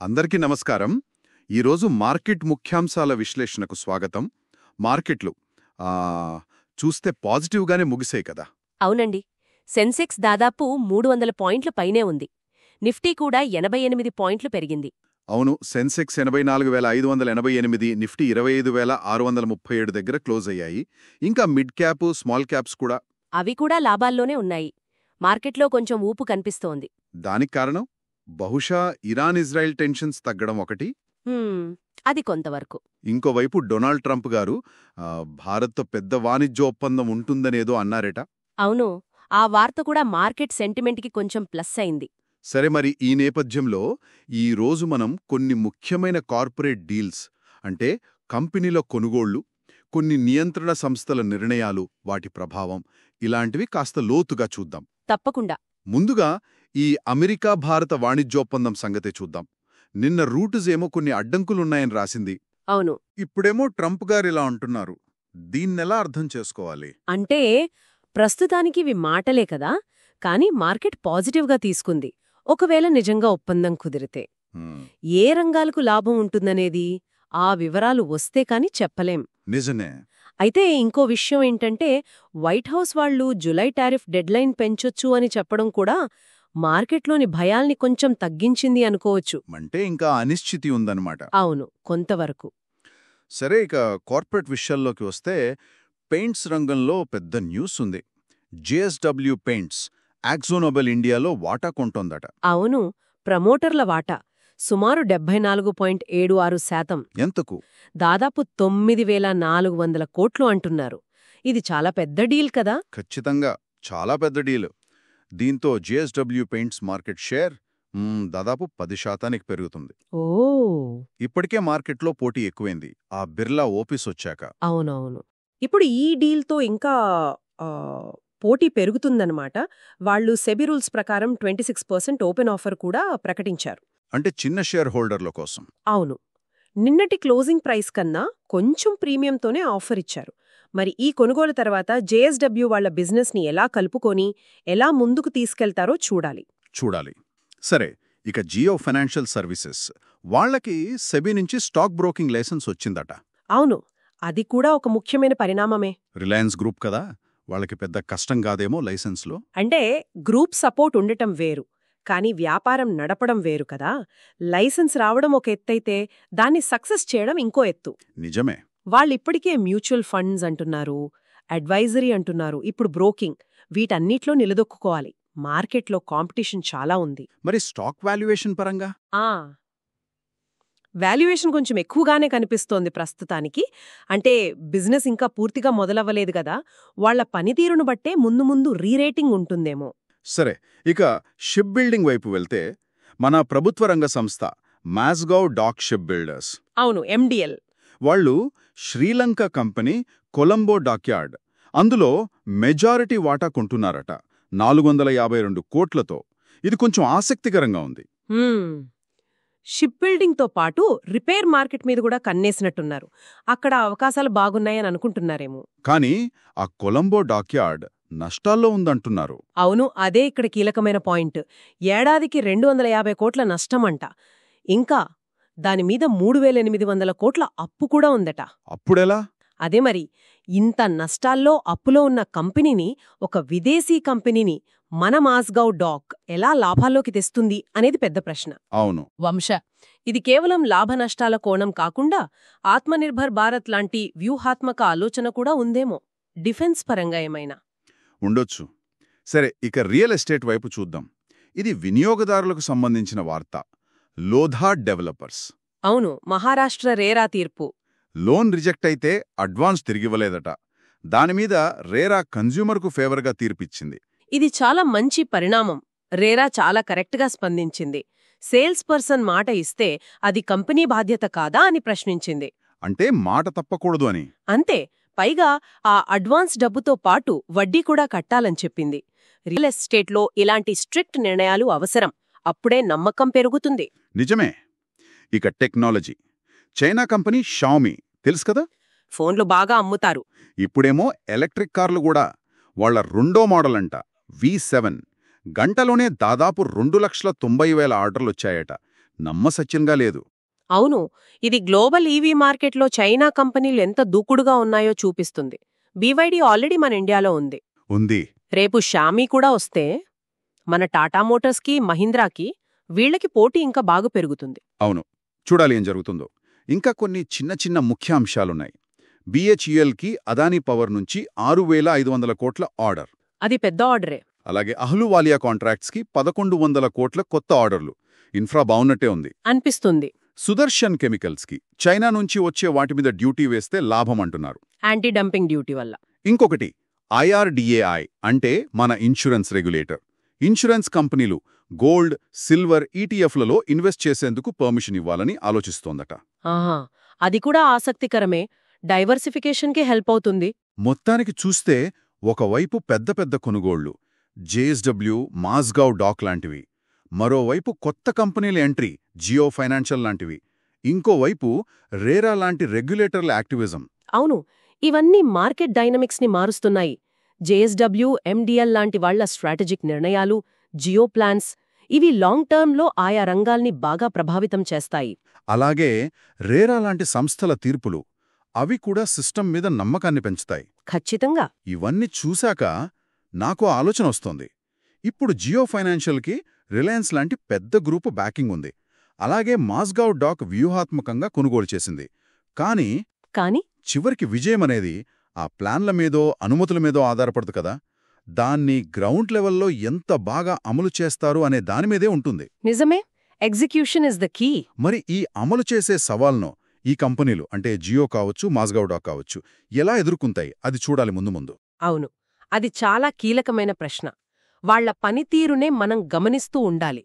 అందరికీ నమస్కారం. ఈరోజు మార్కెట్ ముఖ్యాంశాల విశ్లేషణకు స్వాగతం. మార్కెట్లు చూస్తే పాజిటివ్గానే ముగిసాయి కదా. అవునండి. సెన్సెక్స్ దాదాపు 300 పాయింట్ల పైనే ఉంది. నిఫ్టీ కూడా 88 పాయింట్లు పెరిగింది. అవును, సెన్సెక్స్ 84,588, నిఫ్టీ 25,637 దగ్గర క్లోజ్ అయ్యాయి. ఇంకా మిడ్ క్యాప్, స్మాల్ క్యాప్స్ కూడా. అవి కూడా లాభాల్లోనే ఉన్నాయి. మార్కెట్లో కొంచెం ఊపు కనిపిస్తోంది. దానికి కారణం బహుశా ఇరాన్-ఇజ్రాయెల్ టెన్షన్స్ తగ్గడం ఒకటి. అది కొంతవరకు. ఇంకోవైపు డొనాల్డ్ ట్రంప్ గారు భారత్తో పెద్ద వాణిజ్య ఒప్పందం ఉంటుందనేదో అన్నారట. అవును, ఆ వార్త కూడా మార్కెట్ సెంటిమెంట్కి కొంచెం ప్లస్ అయింది. సరే, మరి ఈ నేపథ్యంలో ఈ రోజు మనం కొన్ని ముఖ్యమైన కార్పొరేట్ డీల్స్, అంటే కంపెనీల కొనుగోళ్లు, కొన్ని నియంత్రణ సంస్థల నిర్ణయాలు, వాటి ప్రభావం, ఇలాంటివి కాస్త లోతుగా చూద్దాం. తప్పకుండా. ముందుగా ఈ అమెరికా-భారత వాణిజ్యోప్పందం సంగతే చూద్దాం. నిన్న రూట్స్ ఏమో కొన్ని అడ్డంకులున్నాయని రాసింది. అవును. ఇప్పుడేమో ట్రంప్ గారిలా అంటున్నారు. దీన్నెలా అర్థం చేసుకోవాలి? అంటే ప్రస్తుతానికి ఇవి మాటలే కదా, కానీ మార్కెట్ పాజిటివ్గా తీసుకుంది. ఒకవేళ నిజంగా ఒప్పందం కుదిరితే ఏ రంగాలకు లాభం ఉంటుందనేది ఆ వివరాలు వస్తే కాని చెప్పలేం. నిజమే. అయితే ఇంకో విషయం ఏంటంటే, వైట్ హౌస్ వాళ్లు జులై టారిఫ్ డెడ్లైన్ పెంచొచ్చు అని చెప్పడం కూడా మార్కెట్లోని భయాల్ని కొంచెం తగ్గించింది అనుకోవచ్చు. అంటే ఇంకా అనిశ్చితి ఉందన్నమాట. అవును, కొంతవరకు. సరే, ఇక కార్పొరేట్ విషయాల్లోకి వస్తే పెయింట్స్ రంగంలో పెద్ద న్యూస్ ఉంది. జేఎస్డబ్ల్యూ పెయింట్స్ ఆక్జోనోబెల్ ఇండియాలో వాటా కొంటోందట. అవును, ప్రమోటర్ల వాటా సుమారు 74.76%. ఎంతకు? దాదాపు 9,400 కోట్లు అంటున్నారు. ఇది చాలా పెద్ద డీల్ కదా. ఖచ్చితంగా చాలా పెద్ద డీల్. దీంతో జేఎస్డబ్ల్యూ పెయింట్స్ మార్కెట్ షేర్ దాదాపు 10% పెరుగుతుంది. ఓ, ఇప్పటికే మార్కెట్లో పోటీ ఎక్కువైంది ఆ బిర్లా ఓపీస్ వచ్చాక. అవునవును. ఇప్పుడు ఈ డీల్తో ఇంకా పోటీ పెరుగుతుందన్నమాట. వాళ్ళు సెబీ రూల్స్ ప్రకారం 26% ఓపెన్ ఆఫర్ కూడా ప్రకటించారు. అంటే చిన్న షేర్ హోల్డర్ల కోసం. అవును, నిన్నటి క్లోజింగ్ ప్రైస్ కన్నా కొంచెం ప్రీమియంతోనే ఆఫర్ ఇచ్చారు. మరి ఈ కొనుగోలు తర్వాత జేఎస్డబ్ల్యూ వాళ్ల బిజినెస్ని ఎలా కలుపుకొని ఎలా ముందుకు తీసుకెళ్తారో చూడాలి. సరే, ఇక జియో ఫైనాన్షియల్ సర్వీసెస్ వాళ్లకి సెబీ నుంచి స్టాక్ బ్రోకింగ్ లైసెన్స్ వచ్చిందట. అవును, అది కూడా ఒక ముఖ్యమైన పరిణామమే. రిలయన్స్ గ్రూప్ కదా, వాళ్ళకి పెద్ద కష్టం కాదేమో లైసెన్స్లో. అంటే గ్రూప్ సపోర్ట్ ఉండటం వేరు, కానీ వ్యాపారం నడపడం వేరు కదా. లైసెన్స్ రావడం ఒక ఎత్తైతే దాన్ని సక్సెస్ చేయడం ఇంకో ఎత్తు. నిజమే. వాళ్ళిప్పటికే మ్యూచువల్ ఫండ్స్ అంటున్నారు, అడ్వైజరీ అంటున్నారు, ఇప్పుడు బ్రోకింగ్, వీటన్నిట్లో నిలదొక్కుకోవాలి. మార్కెట్లో కాంపిటీషన్ చాలా ఉంది. మరి స్టాక్ వాల్యుయేషన్ పరంగా? వాల్యుయేషన్ కొంచెం ఎక్కువగానే కనిపిస్తోంది ప్రస్తుతానికి. అంటే బిజినెస్ ఇంకా పూర్తిగా మొదలవ్వలేదు కదా, వాళ్ల పనితీరును బట్టే ముందు రీరేటింగ్ ఉంటుందేమో. సరే, ఇక షిప్ బిల్డింగ్ వైపు వెళ్తే మన ప్రభుత్వ రంగ సంస్థ మాస్గౌ డాక్ షిప్ బిల్డర్స్. అవును, ఎండిఎల్. వాళ్ళు శ్రీలంక కంపెనీ కొలంబో డాక్యార్డ్, అందులో మెజారిటీ వాటా కొంటున్నారట 452 కోట్లతో. ఇది కొంచెం ఆసక్తికరంగా ఉంది. షిప్ బిల్డింగ్తో పాటు రిపేర్ మార్కెట్ మీద కూడా కన్నేసినట్టున్నారు. అక్కడ అవకాశాలు బాగున్నాయని అనుకుంటున్నారేమో. కానీ ఆ కొలంబో డాక్యార్డ్ నష్టాల్లో ఉందంటున్నారు. అవును, అదే ఇక్కడ కీలకమైన పాయింట్. ఏడాదికి 250 కోట్ల నష్టమంట. ఇంకా దానిమీద 3,800 కోట్ల అప్పు కూడా ఉందట. అప్పుడెలా? అదే మరి, ఇంత నష్టాల్లో అప్పులో ఉన్న కంపెనీని, ఒక విదేశీ కంపెనీని మన మాస్గౌ డాక్ ఎలా లాభాల్లోకి తెస్తుంది అనేది పెద్ద ప్రశ్న. అవును వంశ, ఇది కేవలం లాభ నష్టాల కోణం కాకుండా ఆత్మనిర్భర్ భారత్ లాంటి వ్యూహాత్మక ఆలోచన కూడా ఉందేమో. డిఫెన్స్ పరంగా ఏమైనా ఉండొచ్చు. సరే, ఇక రియల్ ఎస్టేట్ వైపు చూద్దాం. ఇది వినియోగదారులకు సంబంధించిన వార్త. లోధా డెవలపర్స్. అవును, మహారాష్ట్ర రేరా తీర్పు. లోన్ రిజెక్ట్ అయితే అడ్వాన్స్ తిరిగివ్వలేదట. దానిమీద రేరా కన్జ్యూమర్కు ఫేవర్గా తీర్పిచ్చింది. ఇది చాలా మంచి పరిణామం. రేరా చాలా కరెక్ట్గా స్పందించింది. సేల్స్ పర్సన్ మాట ఇస్తే అది కంపెనీ బాధ్యత కాదా అని ప్రశ్నించింది. అంటే మాట తప్పకూడదు అని. అంతే. పైగా ఆ అడ్వాన్స్ డబ్బుతో పాటు వడ్డీ కూడా కట్టాలని చెప్పింది. రియల్ ఎస్టేట్లో ఇలాంటి స్ట్రిక్ట్ నిర్ణయాలు అవసరం. అప్పుడే నమ్మకం పెరుగుతుంది. నిజమే. ఇక టెక్నాలజీ. చైనా కంపెనీ షామీ తెలుసు కదా, ఫోన్లు బాగా అమ్ముతారు. ఇప్పుడేమో ఎలక్ట్రిక్ కార్లు కూడా. వాళ్ల రెండో మోడల్ అంట V7. గంటలోనే దాదాపు 2,90,000 ఆర్డర్లొచ్చాయట. నమ్మసత్యంగా లేదు. అవును, ఇది గ్లోబల్ ఈవీ మార్కెట్లో చైనా కంపెనీలు ఎంత దూకుడుగా ఉన్నాయో చూపిస్తుంది. BYD ఆల్రెడీ మన ఇండియాలో ఉంది. ఉంది. రేపు షామీ కూడా వస్తే మన టాటా మోటార్స్కి, మహీంద్రాకి వీళ్లకి పోటీ ఇంకా బాగా పెరుగుతుంది. అవును, చూడాలి ఏం జరుగుతుందో. ఇంకా కొన్ని చిన్న చిన్న ముఖ్యాంశాలున్నాయి. BHELకి అదానీ పవర్ నుంచి 6,500 కోట్ల ఆర్డర్. అది పెద్ద ఆర్డరే. అలాగే అహ్లూవాలియా కాంట్రాక్ట్స్కి 1,100 కోట్ల కొత్త ఆర్డర్లు. ఇన్ఫ్రా బావున్నట్టే ఉంది అనిపిస్తుంది. సుదర్శన్ కెమికల్స్కి చైనా నుంచి వచ్చే వాటి మీద డ్యూటీ వేస్తే లాభం అంటున్నారు. యాంటీ డంపింగ్ డ్యూటీ వల్ల. ఇంకొకటి IRDAI అంటే మన ఇన్సూరెన్స్ రెగ్యులేటర్. ఇన్సూరెన్స్ కంపెనీలు గోల్డ్, సిల్వర్ ETFలలో ఇన్వెస్ట్ చేసేందుకు పర్మిషన్ ఇవ్వాలని ఆలోచిస్తోందట. ఆహా, అది కూడా ఆసక్తికరమే. డైవర్సిఫికేషన్కి హెల్ప్ అవుతుంది. మొత్తానికి చూస్తే ఒకవైపు పెద్ద పెద్ద కొనుగోళ్లు, JSW, మాస్గావ్ డాక్ లాంటివి. మరోవైపు కొత్త కంపెనీల ఎంట్రీ, జియో ఫైనాన్షియల్ లాంటివి. ఇంకోవైపు రేరా లాంటి రెగ్యులేటర్ల యాక్టివిజం. అవును, ఇవన్నీ మార్కెట్ డైనమిక్స్ని మారుస్తున్నాయి. JSW, MDL లాంటి వాళ్ల స్ట్రాటజిక్ నిర్ణయాలు, జియో ప్లాన్స్, ఇవి లాంగ్ టర్మ్లో ఆయా రంగాల్ని బాగా ప్రభావితం చేస్తాయి. అలాగే రేరా లాంటి సంస్థల తీర్పులు, అవి కూడా సిస్టమ్ మీద నమ్మకాన్ని పెంచుతాయి. ఖచ్చితంగా. ఇవన్నీ చూశాక నాకు ఆలోచన వస్తోంది. ఇప్పుడు జియో ఫైనాన్షియల్కి రిలయన్స్ లాంటి పెద్ద గ్రూపు బ్యాకింగ్ ఉంది. అలాగే మాస్గావ్ డాక్ వ్యూహాత్మకంగా కొనుగోలు చేసింది. కానీ చివరికి విజయమనేది ఆ ప్లాన్ల మీదో అనుమతుల మీదో ఆధారపడదు కదా. దాన్ని గ్రౌండ్ లెవెల్లో ఎంత బాగా అమలు చేస్తారు అనే దానిమీదే ఉంటుంది. నిజమే, ఎగ్జిక్యూషన్ ఇస్ ద కీ. మరి ఈ అమలు చేసే సవాల్ను ఈ కంపెనీలు అంటే జియో కావచ్చు, మాస్గావ్ డాక్ కావచ్చు, ఎలా ఎదుర్కొంటాయి అది చూడాలి ముందు. అవును, అది చాలా కీలకమైన ప్రశ్న. వాళ్ల పనితీరునే మనం గమనిస్తూ ఉండాలి.